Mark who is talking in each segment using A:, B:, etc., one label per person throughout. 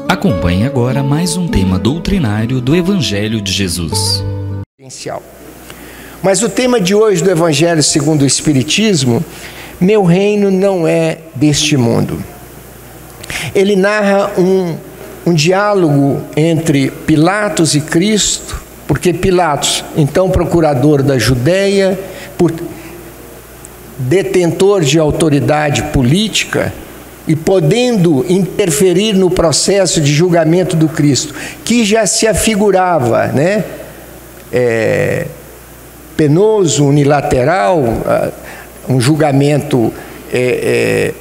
A: Acompanhe agora mais um tema doutrinário do Evangelho de Jesus.
B: Mas o tema de hoje do Evangelho segundo o Espiritismo, meu reino não é deste mundo. Ele narra um diálogo entre Pilatos e Cristo, porque Pilatos, então procurador da Judéia, detentor de autoridade política e podendo interferir no processo de julgamento do Cristo, que já se afigurava, penoso, unilateral, um julgamento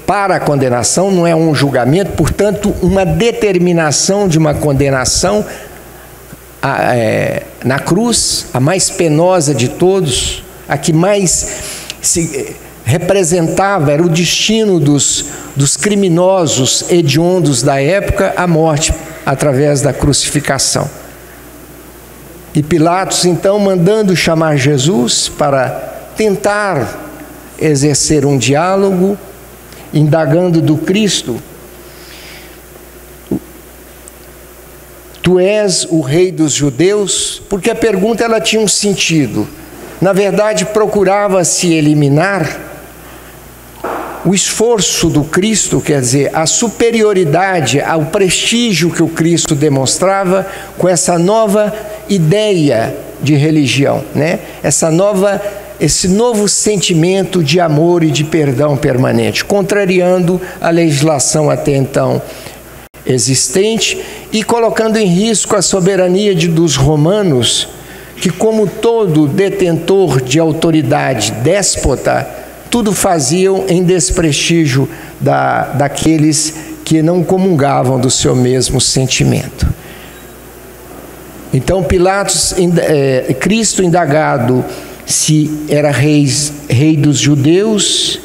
B: para a condenação, não é um julgamento, portanto, uma determinação de uma condenação na cruz, a mais penosa de todos, a que mais se representava, era o destino dos criminosos hediondos da época, a morte através da crucificação. E Pilatos, então, mandando chamar Jesus para tentar exercer um diálogo, indagando do Cristo: tu és o rei dos judeus? Porque a pergunta ela tinha um sentido. Na verdade, procurava-se eliminar o esforço do Cristo, quer dizer, a superioridade, o prestígio que o Cristo demonstrava com essa nova ideia de religião, esse novo sentimento de amor e de perdão permanente, contrariando a legislação até então existente e colocando em risco a soberania dos romanos, que, como todo detentor de autoridade déspota, tudo faziam em desprestígio daqueles que não comungavam do seu mesmo sentimento. Então Cristo, indagado se era rei dos judeus,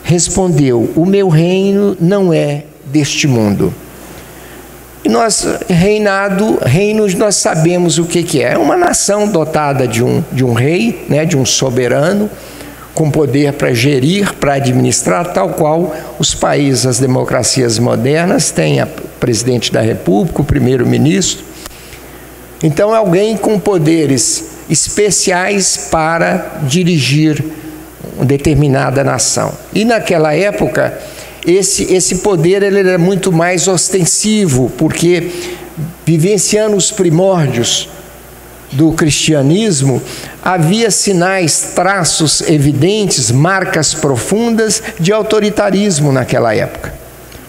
B: respondeu: o meu reino não é deste mundo. E reinos nós sabemos o que é. É uma nação dotada de um rei, de um soberano, com poder para gerir, para administrar, tal qual os países, as democracias modernas têm o presidente da república, o primeiro-ministro. Então é alguém com poderes especiais para dirigir uma determinada nação. E naquela época, esse poder ele era muito mais ostensivo, porque vivenciando os primórdios do cristianismo, havia sinais, traços evidentes, marcas profundas de autoritarismo naquela época,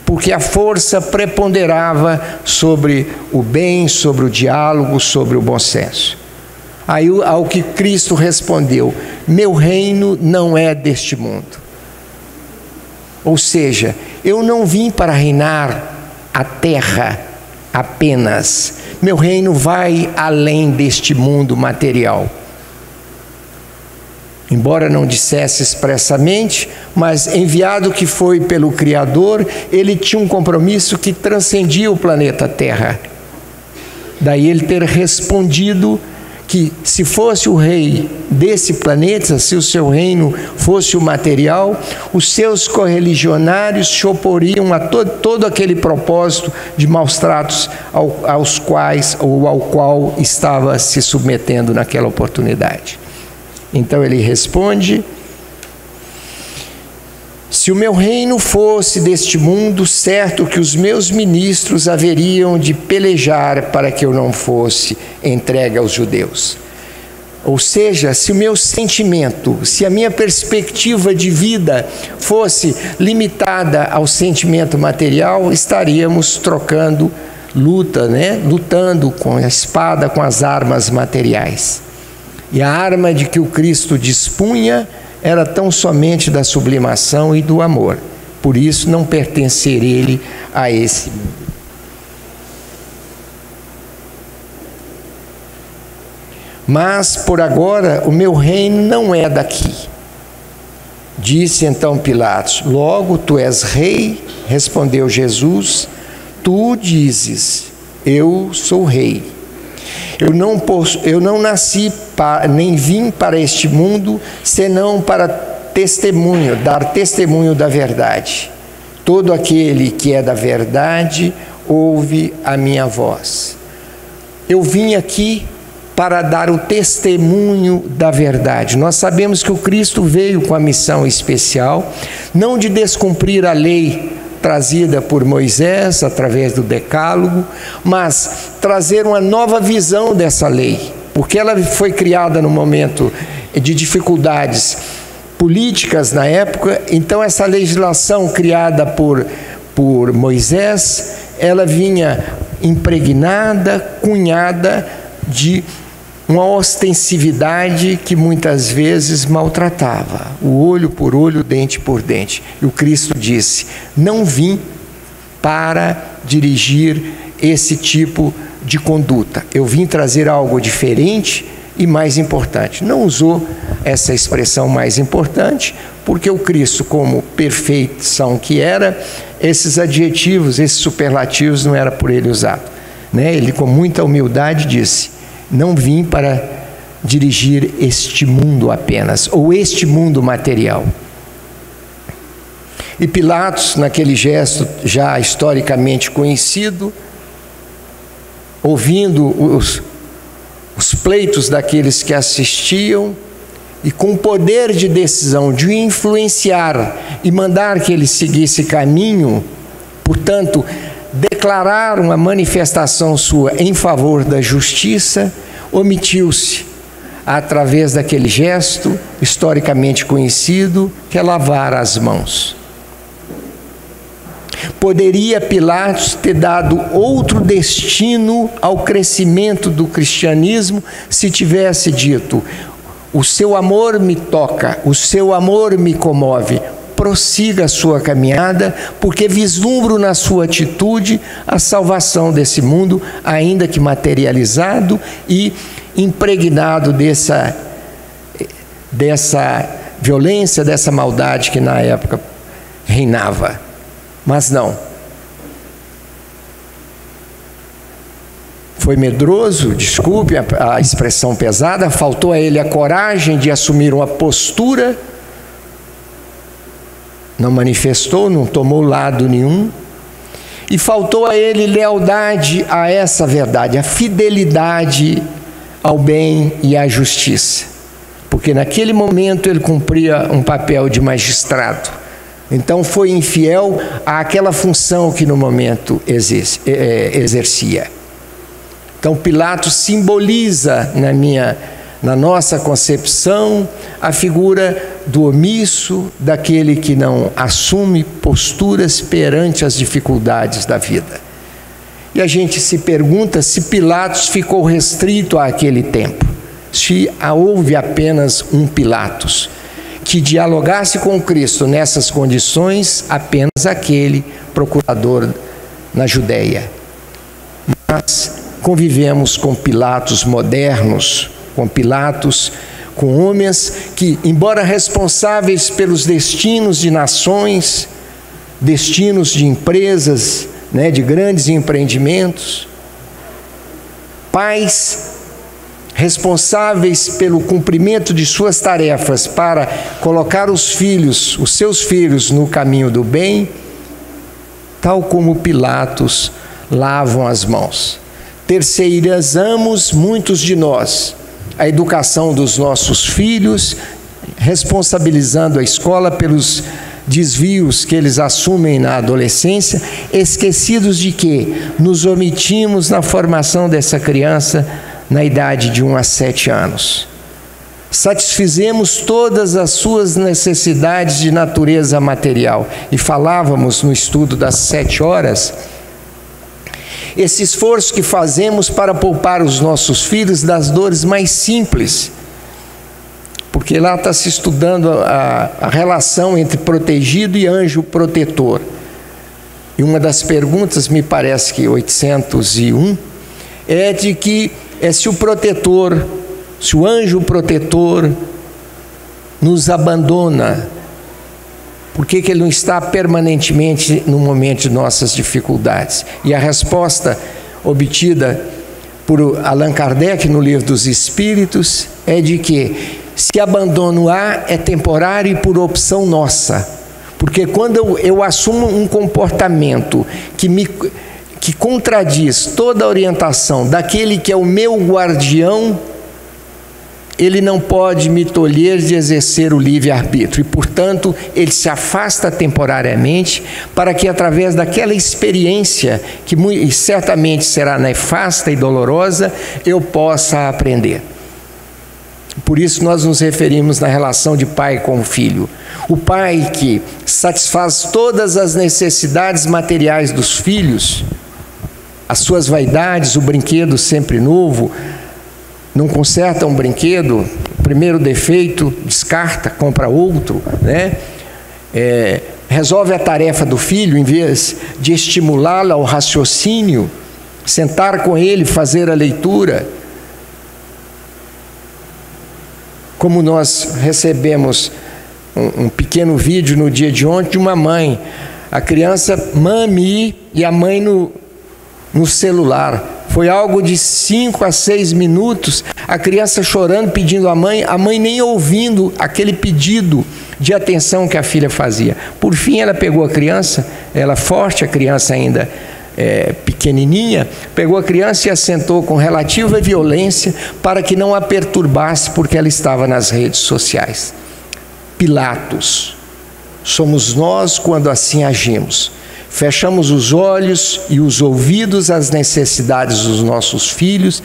B: porque a força preponderava sobre o bem, sobre o diálogo, sobre o bom senso. Aí ao que Cristo respondeu: meu reino não é deste mundo. Ou seja, eu não vim para reinar a terra apenas. Meu reino vai além deste mundo material. Embora não dissesse expressamente, mas enviado que foi pelo Criador, ele tinha um compromisso que transcendia o planeta Terra. Daí ele ter respondido que se fosse o rei desse planeta, se o seu reino fosse o material, os seus correligionários se oporiam a todo aquele propósito de maus tratos ao qual estava se submetendo naquela oportunidade. Então ele responde: se o meu reino fosse deste mundo, certo que os meus ministros haveriam de pelejar para que eu não fosse entregue aos judeus. Ou seja, se o meu sentimento, se a minha perspectiva de vida fosse limitada ao sentimento material, estaríamos trocando lutando com a espada, com as armas materiais. E a arma de que o Cristo dispunha era tão somente da sublimação e do amor. Por isso, não pertencer ele a esse mundo. Mas, por agora, o meu reino não é daqui. Disse então Pilatos: logo, tu és rei? Respondeu Jesus: tu dizes, eu sou rei. Eu não nasci nem vim para este mundo, senão para dar testemunho da verdade. Todo aquele que é da verdade ouve a minha voz. Eu vim aqui para dar o testemunho da verdade. Nós sabemos que o Cristo veio com a missão especial, não de descumprir a lei trazida por Moisés através do Decálogo, mas trazer uma nova visão dessa lei, porque ela foi criada no momento de dificuldades políticas na época. Então essa legislação criada por Moisés, ela vinha impregnada, cunhada de uma ostensividade que muitas vezes maltratava, o olho por olho, dente por dente. E o Cristo disse: não vim para dirigir esse tipo de conduta, eu vim trazer algo diferente e mais importante. Não usou essa expressão mais importante, porque o Cristo, como perfeição que era, esses adjetivos, esses superlativos não era por ele usado, né? Ele com muita humildade disse: não vim para dirigir este mundo apenas, ou este mundo material. E Pilatos, naquele gesto já historicamente conhecido, ouvindo os pleitos daqueles que assistiam, e com poder de decisão de influenciar e mandar que ele seguisse caminho, portanto, declarar uma manifestação sua em favor da justiça, omitiu-se através daquele gesto historicamente conhecido, que é lavar as mãos. Poderia Pilatos ter dado outro destino ao crescimento do cristianismo se tivesse dito: o seu amor me toca, o seu amor me comove, prossiga a sua caminhada, porque vislumbro na sua atitude a salvação desse mundo, ainda que materializado e impregnado dessa violência, dessa maldade que na época reinava. Mas não. Foi medroso, desculpe a expressão pesada, faltou a ele a coragem de assumir uma postura, não manifestou, não tomou lado nenhum, e faltou a ele lealdade a essa verdade, a fidelidade ao bem e à justiça, porque naquele momento ele cumpria um papel de magistrado. Então foi infiel àquela função que no momento exercia. Então Pilatos simboliza na nossa concepção a figura do omisso, daquele que não assume posturas perante as dificuldades da vida. E a gente se pergunta se Pilatos ficou restrito àquele tempo, se houve apenas um Pilatos que dialogasse com Cristo nessas condições, apenas aquele procurador na Judéia. Mas convivemos com Pilatos modernos, com homens que, embora responsáveis pelos destinos de nações, destinos de empresas, né, de grandes empreendimentos, pais responsáveis pelo cumprimento de suas tarefas para colocar os seus filhos no caminho do bem, tal como Pilatos lavam as mãos. Terceirizamos muitos de nós a educação dos nossos filhos, responsabilizando a escola pelos desvios que eles assumem na adolescência, esquecidos de que nos omitimos na formação dessa criança na idade de 1 a 7 anos. Satisfizemos todas as suas necessidades de natureza material. E falávamos no estudo das 7 horas, esse esforço que fazemos para poupar os nossos filhos das dores mais simples, porque lá está se estudando a relação entre protegido e anjo protetor. E uma das perguntas, me parece que 801, é de que se o protetor, se o anjo protetor nos abandona, por que ele não está permanentemente no momento de nossas dificuldades? E a resposta obtida por Allan Kardec no Livro dos Espíritos é de que se abandono há, é temporário e por opção nossa. Porque quando eu assumo um comportamento que contradiz toda a orientação daquele que é o meu guardião, ele não pode me tolher de exercer o livre-arbítrio e, portanto, ele se afasta temporariamente para que, através daquela experiência, que certamente será nefasta e dolorosa, eu possa aprender. Por isso nós nos referimos na relação de pai com filho. O pai que satisfaz todas as necessidades materiais dos filhos, as suas vaidades, o brinquedo sempre novo, não conserta um brinquedo, o primeiro defeito, descarta, compra outro, né? Resolve a tarefa do filho, em vez de estimulá-lo ao raciocínio, sentar com ele, fazer a leitura. Como nós recebemos um pequeno vídeo no dia de ontem de uma mãe, a criança mami e a mãe no celular. Foi algo de 5 a 6 minutos, a criança chorando, pedindo a mãe nem ouvindo aquele pedido de atenção que a filha fazia. Por fim, ela pegou a criança, ela forte, a criança ainda pequenininha, pegou a criança e a sentou com relativa violência para que não a perturbasse, porque ela estava nas redes sociais. Pilatos, somos nós quando assim agimos. Fechamos os olhos e os ouvidos às necessidades dos nossos filhos,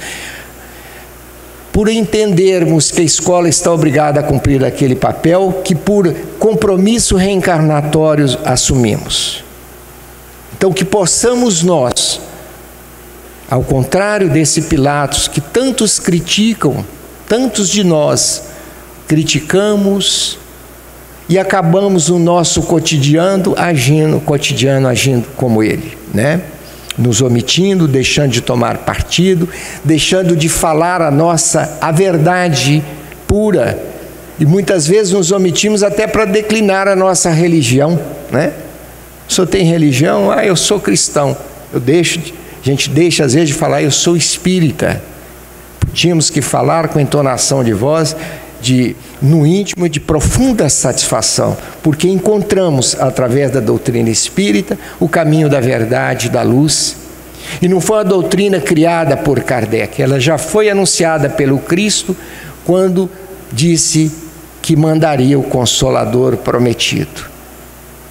B: por entendermos que a escola está obrigada a cumprir aquele papel que, por compromisso reencarnatório, assumimos. Então, que possamos nós, ao contrário desse Pilatos que tantos criticam, tantos de nós criticamos e acabamos o nosso cotidiano agindo como ele, né? Nos omitindo, deixando de tomar partido, deixando de falar a verdade pura, e muitas vezes nos omitimos até para declinar a nossa religião, né? O senhor tem religião? Eu sou cristão. A gente deixa às vezes de falar, eu sou espírita. Tínhamos que falar com entonação de voz, no íntimo, de profunda satisfação, porque encontramos, através da doutrina espírita, o caminho da verdade, da luz. E não foi uma doutrina criada por Kardec, ela já foi anunciada pelo Cristo quando disse que mandaria o Consolador prometido.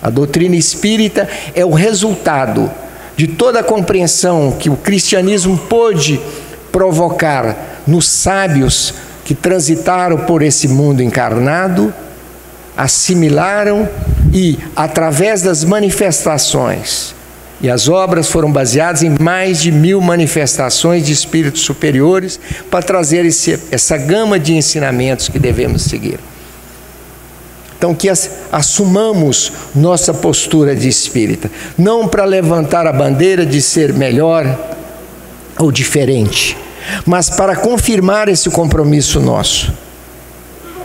B: A doutrina espírita é o resultado de toda a compreensão que o cristianismo pôde provocar nos sábios que transitaram por esse mundo encarnado, assimilaram e, através das manifestações, e as obras foram baseadas em mais de 1000 manifestações de espíritos superiores para trazer essa gama de ensinamentos que devemos seguir. Então, que assumamos nossa postura de espírita, não para levantar a bandeira de ser melhor ou diferente, mas para confirmar esse compromisso nosso,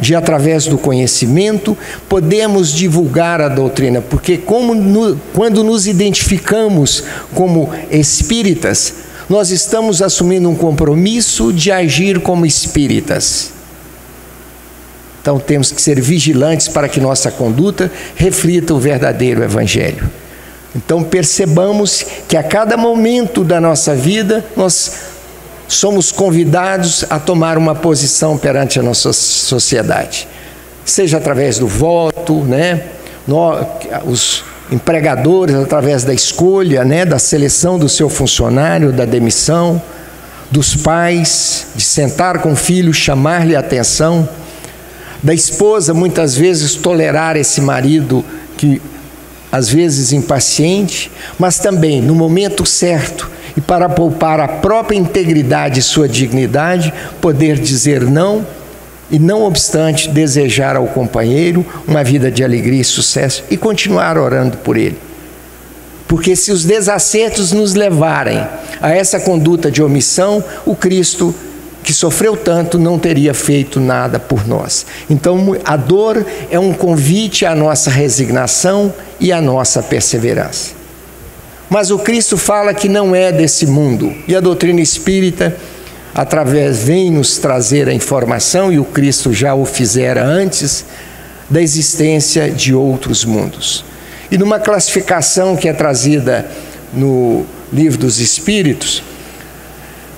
B: de através do conhecimento podemos divulgar a doutrina, porque quando nos identificamos como espíritas, nós estamos assumindo um compromisso de agir como espíritas. Então temos que ser vigilantes para que nossa conduta reflita o verdadeiro Evangelho. Então percebamos que a cada momento da nossa vida nós somos convidados a tomar uma posição perante a nossa sociedade, seja através do voto, né? Os empregadores através da escolha, né? Da seleção do seu funcionário, da demissão, dos pais, de sentar com o filho, chamar-lhe a atenção, da esposa muitas vezes tolerar esse marido que às vezes impaciente, mas também no momento certo e para poupar a própria integridade e sua dignidade, poder dizer não e, não obstante, desejar ao companheiro uma vida de alegria e sucesso e continuar orando por ele. Porque se os desacertos nos levarem a essa conduta de omissão, o Cristo que sofreu tanto não teria feito nada por nós. Então a dor é um convite à nossa resignação e à nossa perseverança. Mas o Cristo fala que não é desse mundo, e a doutrina espírita vem nos trazer a informação, e o Cristo já o fizera antes, da existência de outros mundos. E numa classificação que é trazida no Livro dos Espíritos,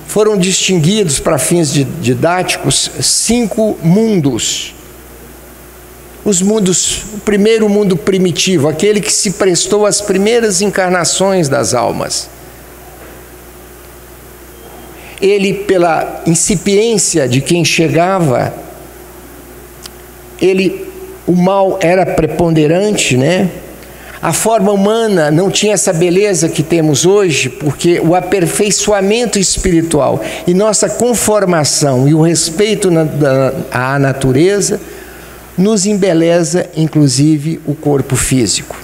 B: foram distinguidos para fins didáticos 5 mundos. Os mundos, o primeiro mundo primitivo, aquele que se prestou às primeiras encarnações das almas. Ele, pela incipiência de quem chegava, o mal era preponderante, né? A forma humana não tinha essa beleza que temos hoje, porque o aperfeiçoamento espiritual e nossa conformação e o respeito à natureza nos embeleza, inclusive, o corpo físico.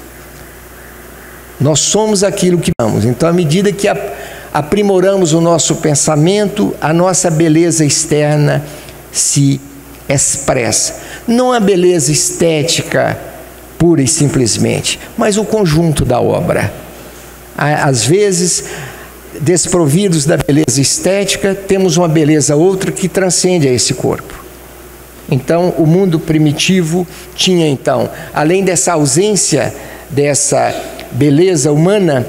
B: Nós somos aquilo que somos. Então, à medida que aprimoramos o nosso pensamento, a nossa beleza externa se expressa. Não a beleza estética pura e simplesmente, mas o conjunto da obra. Às vezes, desprovidos da beleza estética, temos uma beleza outra que transcende a esse corpo. Então, o mundo primitivo tinha, então, além dessa ausência dessa beleza humana,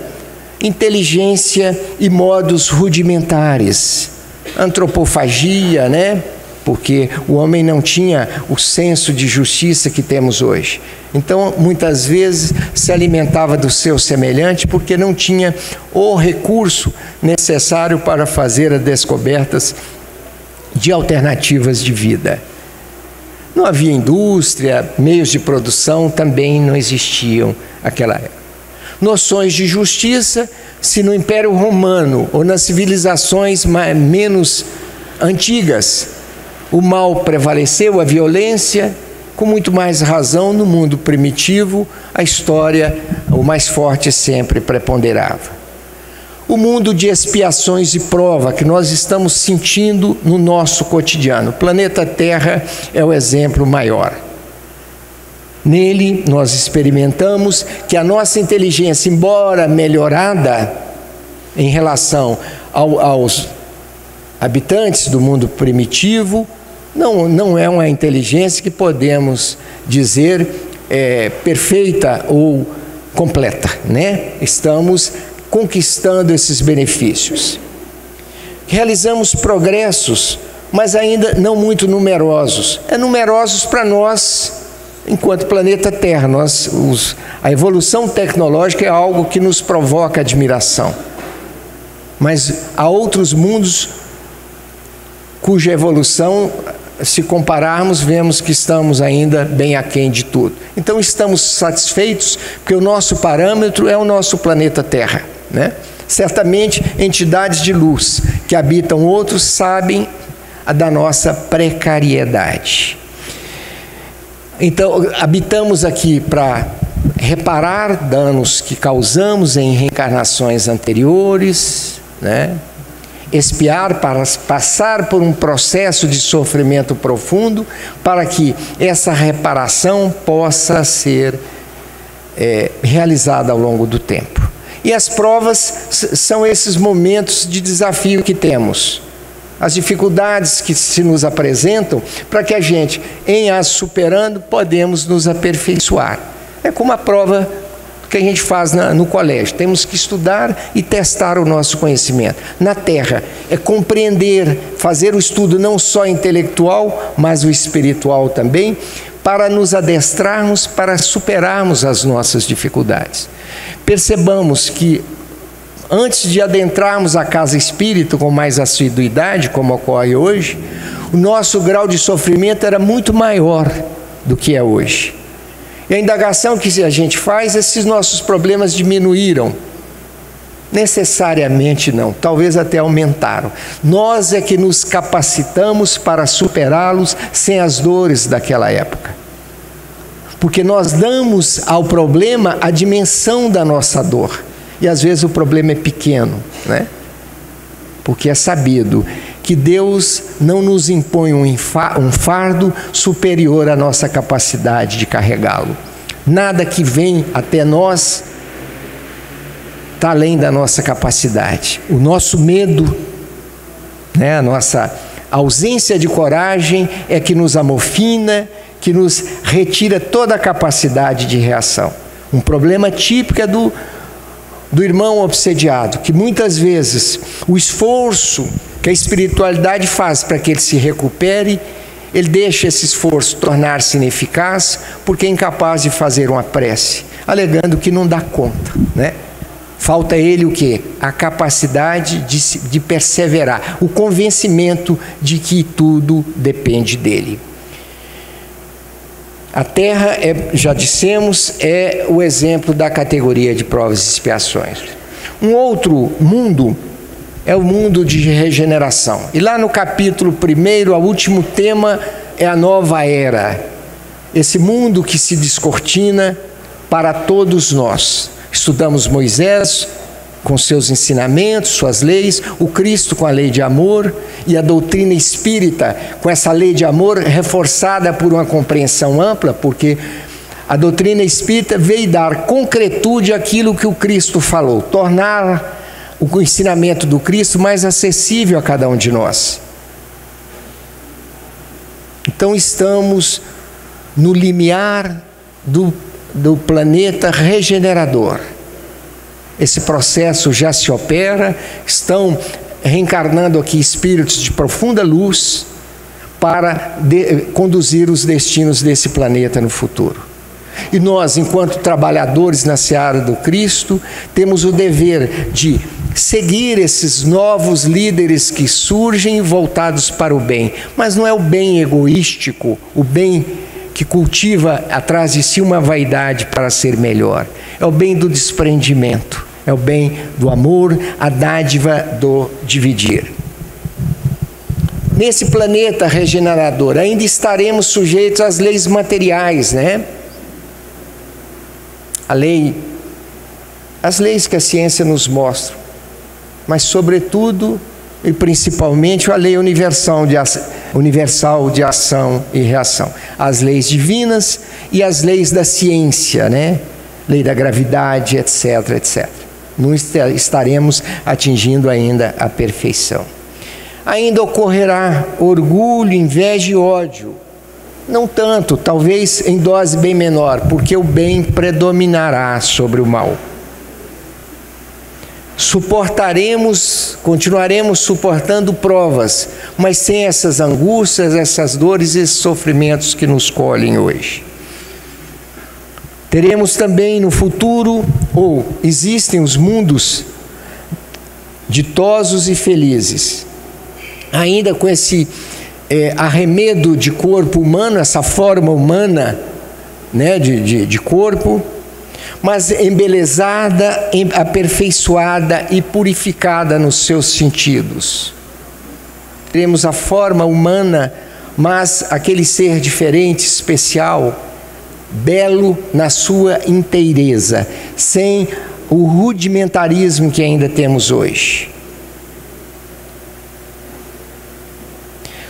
B: inteligência e modos rudimentares, antropofagia, né? Porque o homem não tinha o senso de justiça que temos hoje. Então, muitas vezes, se alimentava do seu semelhante porque não tinha o recurso necessário para fazer as descobertas de alternativas de vida. Não havia indústria, meios de produção também não existiam naquela época. Noções de justiça, se no Império Romano ou nas civilizações menos antigas, o mal prevaleceu, a violência, com muito mais razão no mundo primitivo, a história, o mais forte sempre preponderava. O mundo de expiações e prova que nós estamos sentindo no nosso cotidiano. O planeta Terra é o exemplo maior. Nele nós experimentamos que a nossa inteligência, embora melhorada em relação aos habitantes do mundo primitivo, não é uma inteligência que podemos dizer perfeita ou completa, né? Estamos conquistando esses benefícios. Realizamos progressos, mas ainda não muito numerosos. Numerosos para nós, enquanto planeta Terra. A evolução tecnológica é algo que nos provoca admiração. Mas há outros mundos cuja evolução, se compararmos, vemos que estamos ainda bem aquém de tudo. Então estamos satisfeitos, porque o nosso parâmetro é o nosso planeta Terra, né? Certamente entidades de luz que habitam outros sabem da nossa precariedade. Então habitamos aqui para reparar danos que causamos em reencarnações anteriores, né? Expiar, para passar por um processo de sofrimento profundo, para que essa reparação possa ser realizada ao longo do tempo. E as provas são esses momentos de desafio que temos, as dificuldades que se nos apresentam, para que a gente, em as superando, podemos nos aperfeiçoar. É como a prova que a gente faz no colégio. Temos que estudar e testar o nosso conhecimento. Na Terra, é compreender, fazer o estudo não só intelectual, mas o espiritual também, para nos adestrarmos, para superarmos as nossas dificuldades. Percebamos que, antes de adentrarmos a casa espírita com mais assiduidade, como ocorre hoje, o nosso grau de sofrimento era muito maior do que é hoje. E a indagação que a gente faz, esses nossos problemas diminuíram? Necessariamente não, talvez até aumentaram. Nós é que nos capacitamos para superá-los sem as dores daquela época. Porque nós damos ao problema a dimensão da nossa dor. E às vezes o problema é pequeno, né? Porque é sabido que Deus não nos impõe um fardo superior à nossa capacidade de carregá-lo. Nada que vem até nós está além da nossa capacidade. O nosso medo, né, a nossa ausência de coragem é que nos amofina, que nos retira toda a capacidade de reação. Um problema típico é do do irmão obsediado, que muitas vezes o esforço que a espiritualidade faz para que ele se recupere, ele deixa esse esforço tornar-se ineficaz porque é incapaz de fazer uma prece, alegando que não dá conta, né? Falta a ele o quê? A capacidade de perseverar, o convencimento de que tudo depende dele. A terra, já dissemos, é o exemplo da categoria de provas e expiações. Um outro mundo é o mundo de regeneração. E lá no capítulo 1, o último tema é a nova era. Esse mundo que se descortina para todos nós. Estudamos Moisés com seus ensinamentos, suas leis, o Cristo com a lei de amor e a doutrina espírita com essa lei de amor reforçada por uma compreensão ampla, porque a doutrina espírita veio dar concretude àquilo que o Cristo falou, tornar o ensinamento do Cristo mais acessível a cada um de nós. Então estamos no limiar do planeta regenerador. Esse processo já se opera, estão reencarnando aqui espíritos de profunda luz para conduzir os destinos desse planeta no futuro. E nós, enquanto trabalhadores na seara do Cristo, temos o dever de seguir esses novos líderes que surgem voltados para o bem. Mas não é o bem egoístico, o bem que cultiva atrás de si uma vaidade para ser melhor. É o bem do desprendimento, é o bem do amor, a dádiva do dividir. Nesse planeta regenerador ainda estaremos sujeitos às leis materiais, né? As leis que a ciência nos mostra, mas sobretudo e principalmente a lei universal de ação e reação, as leis divinas e as leis da ciência, né? Lei da gravidade, etc, etc. Não estaremos atingindo ainda a perfeição. Ainda ocorrerá orgulho, inveja e ódio. Não tanto, talvez em dose bem menor, porque o bem predominará sobre o mal. Continuaremos suportando provas, mas sem essas angústias, essas dores e esses sofrimentos que nos colhem hoje. Teremos também no futuro, ou existem os mundos ditosos e felizes, ainda com esse arremedo de corpo humano, essa forma humana, né, de corpo, mas embelezada, aperfeiçoada e purificada nos seus sentidos. Teremos a forma humana, mas aquele ser diferente, especial, belo na sua inteireza, sem o rudimentarismo que ainda temos hoje.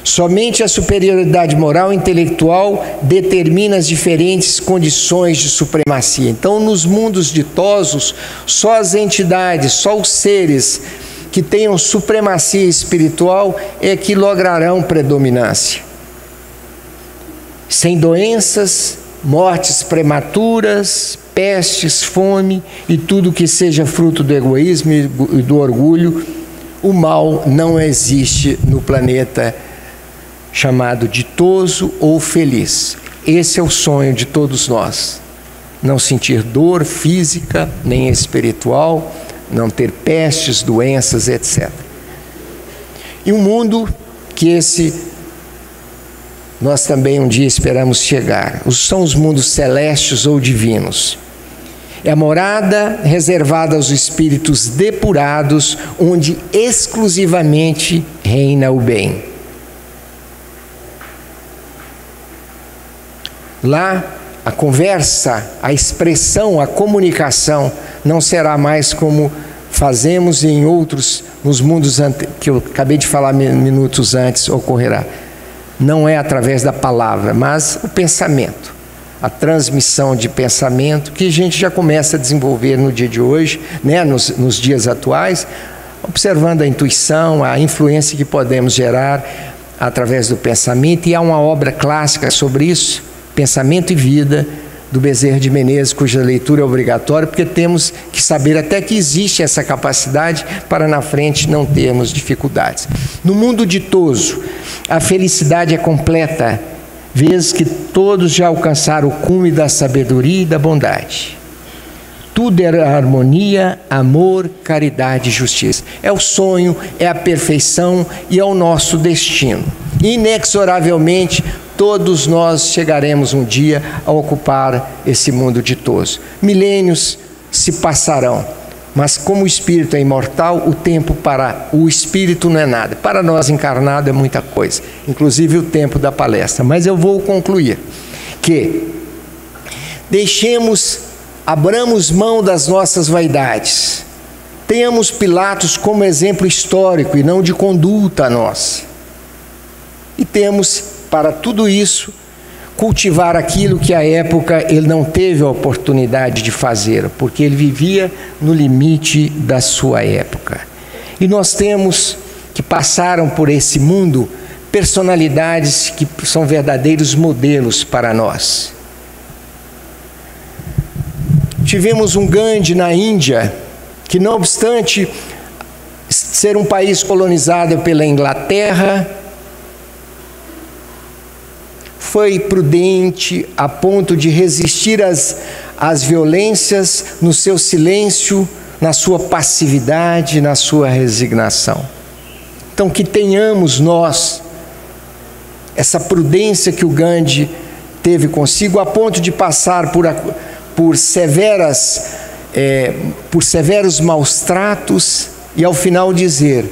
B: Somente a superioridade moral e intelectual determina as diferentes condições de supremacia. Então, nos mundos ditosos, só as entidades, só os seres que tenham supremacia espiritual é que lograrão predominância. Sem doenças, mortes prematuras, pestes, fome e tudo que seja fruto do egoísmo e do orgulho, o mal não existe no planeta chamado ditoso ou feliz. Esse é o sonho de todos nós. Não sentir dor física nem espiritual, não ter pestes, doenças, etc. E um mundo que nós também um dia esperamos chegar. São os mundos celestes ou divinos. É a morada reservada aos espíritos depurados, onde exclusivamente reina o bem. Lá, a conversa, a expressão, a comunicação não será mais como fazemos em outros, nos mundos que eu acabei de falar minutos antes, ocorrerá. Não é através da palavra, mas o pensamento, a transmissão de pensamento que a gente já começa a desenvolver no dia de hoje, né, nos dias atuais, observando a intuição, a influência que podemos gerar através do pensamento, e há uma obra clássica sobre isso, Pensamento e Vida, do Bezerra de Menezes, cuja leitura é obrigatória, porque temos que saber até que existe essa capacidade para na frente não termos dificuldades. No mundo ditoso, a felicidade é completa, vez que todos já alcançaram o cume da sabedoria e da bondade. Tudo é harmonia, amor, caridade e justiça. É o sonho, é a perfeição e é o nosso destino. Inexoravelmente, todos nós chegaremos um dia a ocupar esse mundo ditoso. Milênios se passarão, mas como o espírito é imortal, o tempo para o espírito não é nada. Para nós encarnado é muita coisa, inclusive o tempo da palestra. Mas eu vou concluir que abramos mão das nossas vaidades. Tenhamos Pilatos como exemplo histórico e não de conduta a nós. E temos, para tudo isso, cultivar aquilo que à época ele não teve a oportunidade de fazer, porque ele vivia no limite da sua época. E nós temos que passaram por esse mundo personalidades que são verdadeiros modelos para nós. Tivemos um Gandhi na Índia, que não obstante ser um país colonizado pela Inglaterra, foi prudente a ponto de resistir às violências no seu silêncio, na sua passividade, na sua resignação. Então que tenhamos nós essa prudência que o Gandhi teve consigo, a ponto de passar por severos maus tratos e ao final dizer: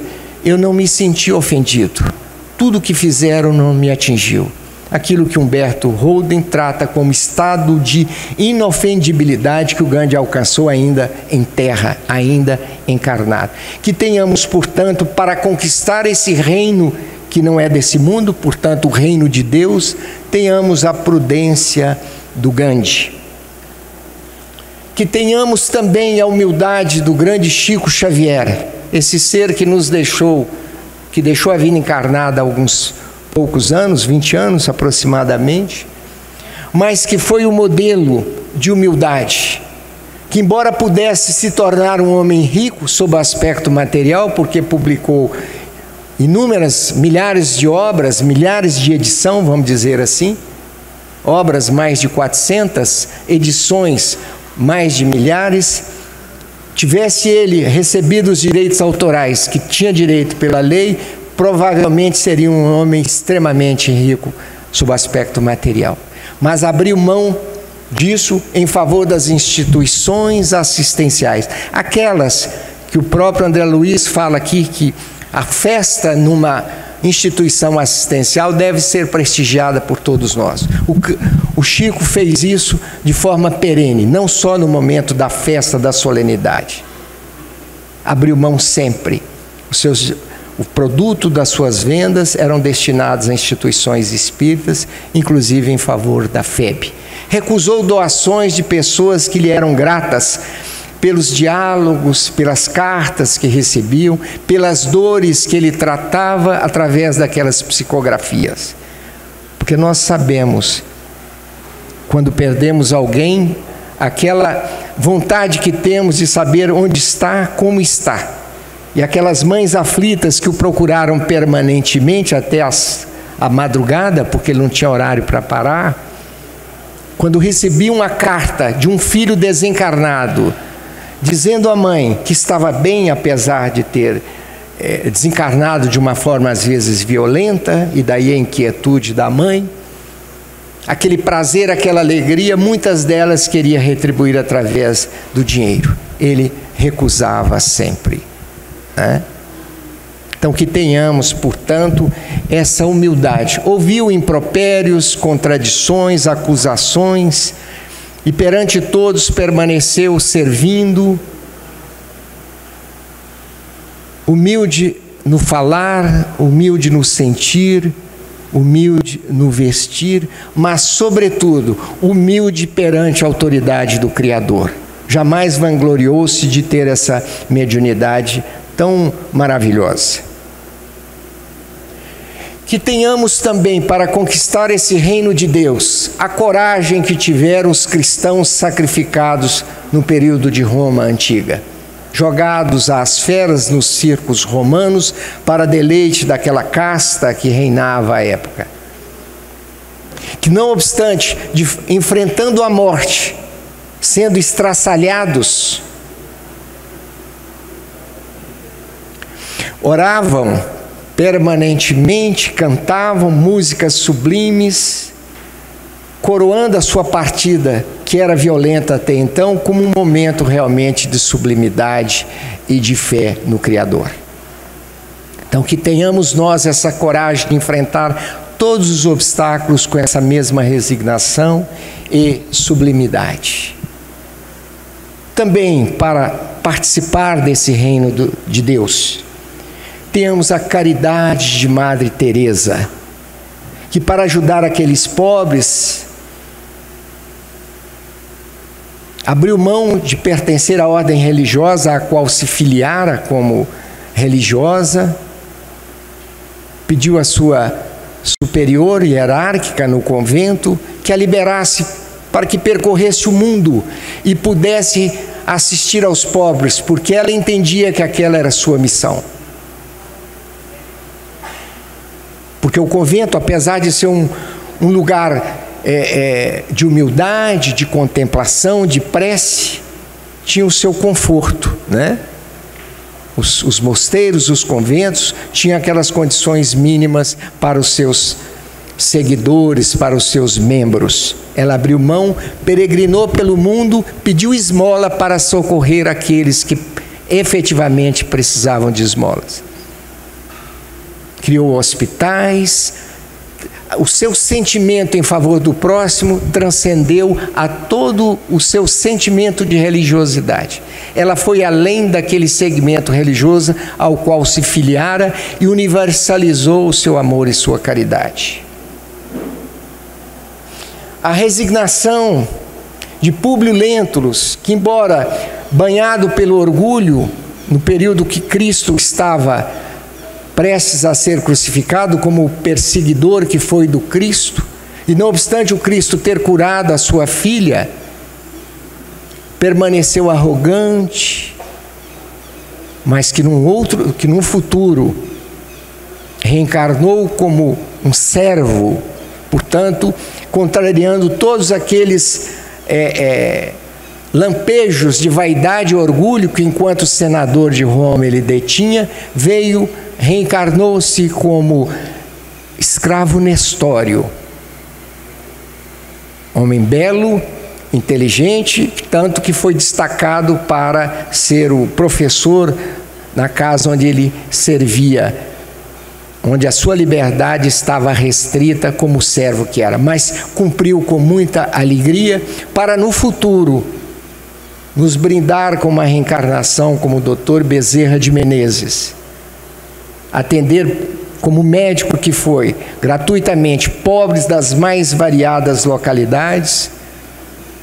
B: eu não me senti ofendido, tudo o que fizeram não me atingiu. Aquilo que Humberto Holden trata como estado de inofendibilidade que o Gandhi alcançou ainda em terra, ainda encarnado. Que tenhamos, portanto, para conquistar esse reino que não é desse mundo, portanto o reino de Deus, tenhamos a prudência do Gandhi. Que tenhamos também a humildade do grande Chico Xavier, esse ser que nos deixou a vida encarnada há alguns poucos anos, 20 anos aproximadamente, mas que foi o modelo de humildade, que embora pudesse se tornar um homem rico sob aspecto material, porque publicou milhares de obras, milhares de edição, vamos dizer assim, obras mais de 400, edições mais de milhares, tivesse ele recebido os direitos autorais que tinha direito pela lei, provavelmente seria um homem extremamente rico sob aspecto material. Mas abriu mão disso em favor das instituições assistenciais. Aquelas que o próprio André Luiz fala aqui, que a festa numa instituição assistencial deve ser prestigiada por todos nós. O Chico fez isso de forma perene, não só no momento da festa, da solenidade. Abriu mão sempre. O produto das suas vendas eram destinados a instituições espíritas, inclusive em favor da FEB. Recusou doações de pessoas que lhe eram gratas pelos diálogos, pelas cartas que recebiam, pelas dores que ele tratava através daquelas psicografias. Porque nós sabemos, quando perdemos alguém, aquela vontade que temos de saber onde está, como está. E aquelas mães aflitas que o procuraram permanentemente até a madrugada, porque ele não tinha horário para parar, quando recebiam uma carta de um filho desencarnado, dizendo à mãe que estava bem, apesar de ter desencarnado de uma forma às vezes violenta, e daí a inquietude da mãe, aquele prazer, aquela alegria, muitas delas queria retribuir através do dinheiro. Ele recusava sempre. Então que tenhamos, portanto, essa humildade. Ouviu impropérios, contradições, acusações, e perante todos permaneceu servindo, humilde no falar, humilde no sentir, humilde no vestir, mas sobretudo humilde perante a autoridade do Criador. Jamais vangloriou-se de ter essa mediunidade tão maravilhosa. Que tenhamos também, para conquistar esse reino de Deus, a coragem que tiveram os cristãos sacrificados no período de Roma antiga, jogados às feras nos circos romanos para deleite daquela casta que reinava à época. Que não obstante, enfrentando a morte, sendo estraçalhados, oravam permanentemente, cantavam músicas sublimes, coroando a sua partida, que era violenta até então, como um momento realmente de sublimidade e de fé no Criador. Então, que tenhamos nós essa coragem de enfrentar todos os obstáculos com essa mesma resignação e sublimidade. Também, para participar desse reino de Deus, temos a caridade de Madre Teresa, que para ajudar aqueles pobres, abriu mão de pertencer à ordem religiosa a qual se filiara como religiosa, pediu à sua superior hierárquica no convento que a liberasse para que percorresse o mundo e pudesse assistir aos pobres, porque ela entendia que aquela era a sua missão. Porque o convento, apesar de ser um lugar de humildade, de contemplação, de prece, tinha o seu conforto, né? Os mosteiros, os conventos, tinham aquelas condições mínimas para os seus seguidores, para os seus membros. Ela abriu mão, peregrinou pelo mundo, pediu esmola para socorrer aqueles que efetivamente precisavam de esmolas. Criou hospitais. O seu sentimento em favor do próximo transcendeu a todo o seu sentimento de religiosidade. Ela foi além daquele segmento religioso ao qual se filiara e universalizou o seu amor e sua caridade. A resignação de Públio Lentulus, que embora banhado pelo orgulho, no período que Cristo estava prestes a ser crucificado como o perseguidor que foi do Cristo, e não obstante o Cristo ter curado a sua filha, permaneceu arrogante, mas que num futuro reencarnou como um servo, portanto, contrariando todos aqueles lampejos de vaidade e orgulho que enquanto senador de Roma ele detinha, reencarnou-se como escravo Nestório, homem belo, inteligente, tanto que foi destacado para ser o professor na casa onde ele servia, onde a sua liberdade estava restrita como servo que era, mas cumpriu com muita alegria para no futuro nos brindar com uma reencarnação como o Dr. Bezerra de Menezes, atender como médico que foi, gratuitamente, pobres das mais variadas localidades.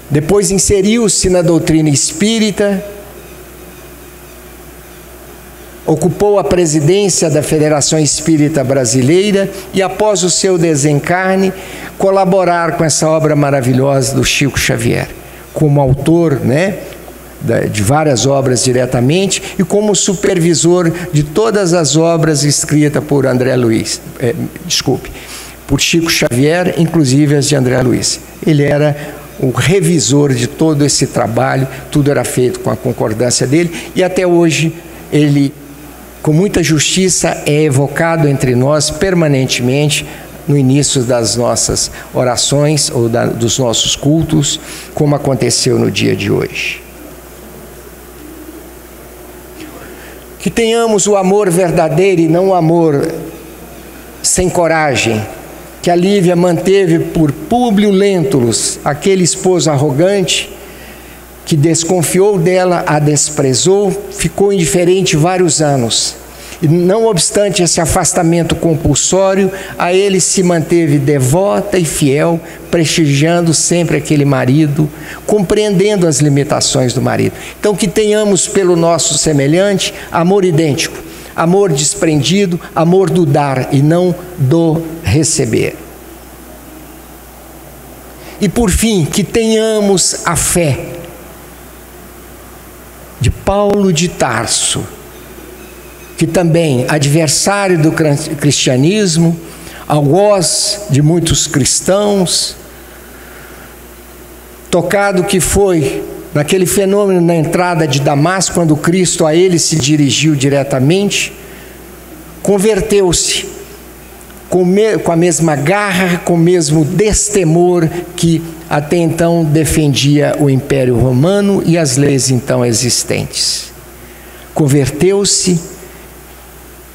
B: Depois inseriu-se na doutrina espírita, ocupou a presidência da Federação Espírita Brasileira e, após o seu desencarne, colaborar com essa obra maravilhosa do Chico Xavier, como autor, de várias obras diretamente e como supervisor de todas as obras escritas por por Chico Xavier, inclusive as de André Luiz. Ele era o revisor de todo esse trabalho, tudo era feito com a concordância dele e até hoje ele, com muita justiça, é evocado entre nós permanentemente no início das nossas orações ou dos nossos cultos, como aconteceu no dia de hoje. Que tenhamos o amor verdadeiro e não o amor sem coragem, que a Lívia manteve por Públio Lentulus, aquele esposo arrogante que desconfiou dela, a desprezou, ficou indiferente vários anos. E não obstante esse afastamento compulsório, a ele se manteve devota e fiel, prestigiando sempre aquele marido, compreendendo as limitações do marido. Então que tenhamos pelo nosso semelhante amor idêntico, amor desprendido, amor do dar e não do receber. E por fim, que tenhamos a fé de Paulo de Tarso, que também, adversário do cristianismo, algoz de muitos cristãos, tocado que foi naquele fenômeno na entrada de Damasco, quando Cristo a ele se dirigiu diretamente, converteu-se com a mesma garra, com o mesmo destemor que até então defendia o Império Romano e as leis então existentes. Converteu-se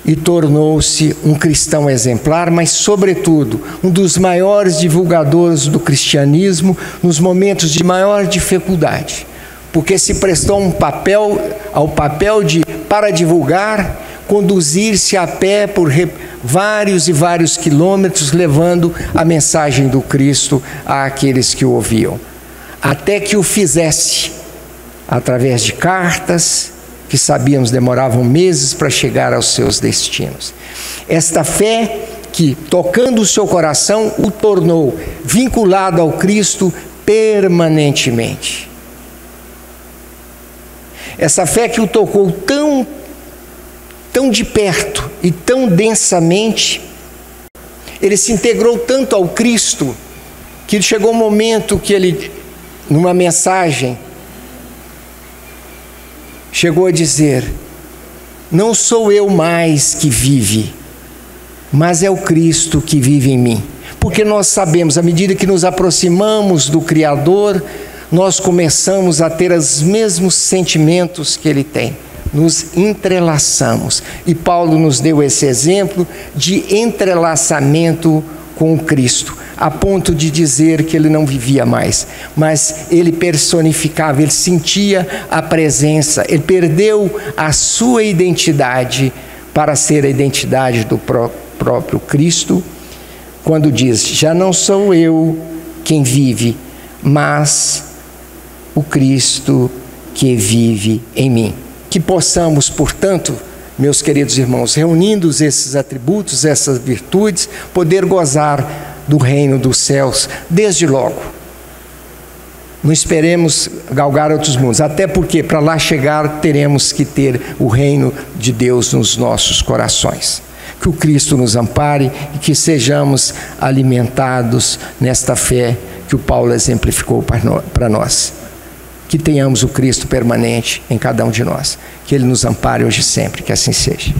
B: e tornou-se um cristão exemplar, mas, sobretudo, um dos maiores divulgadores do cristianismo nos momentos de maior dificuldade, porque se prestou ao papel de, para divulgar, conduzir-se a pé por vários e vários quilômetros, levando a mensagem do Cristo àqueles que o ouviam, até que o fizesse através de cartas, que sabíamos demoravam meses para chegar aos seus destinos. Esta fé que, tocando o seu coração, o tornou vinculado ao Cristo permanentemente. Essa fé que o tocou tão de perto e tão densamente, ele se integrou tanto ao Cristo, que chegou um momento que ele, numa mensagem, chegou a dizer: não sou eu mais que vive, mas é o Cristo que vive em mim. Porque nós sabemos, à medida que nos aproximamos do Criador, nós começamos a ter os mesmos sentimentos que Ele tem. Nos entrelaçamos. E Paulo nos deu esse exemplo de entrelaçamento com o Cristo, a ponto de dizer que ele não vivia mais, mas ele personificava, ele sentia a presença, ele perdeu a sua identidade para ser a identidade do próprio Cristo, quando diz: já não sou eu quem vive, mas o Cristo que vive em mim. Que possamos, portanto, meus queridos irmãos, reunindo esses atributos, essas virtudes, poder gozar do reino dos céus desde logo. Não esperemos galgar outros mundos, até porque para lá chegar teremos que ter o reino de Deus nos nossos corações. Que o Cristo nos ampare e que sejamos alimentados nesta fé que o Paulo exemplificou para nós. Que tenhamos o Cristo permanente em cada um de nós. Que Ele nos ampare hoje e sempre, que assim seja.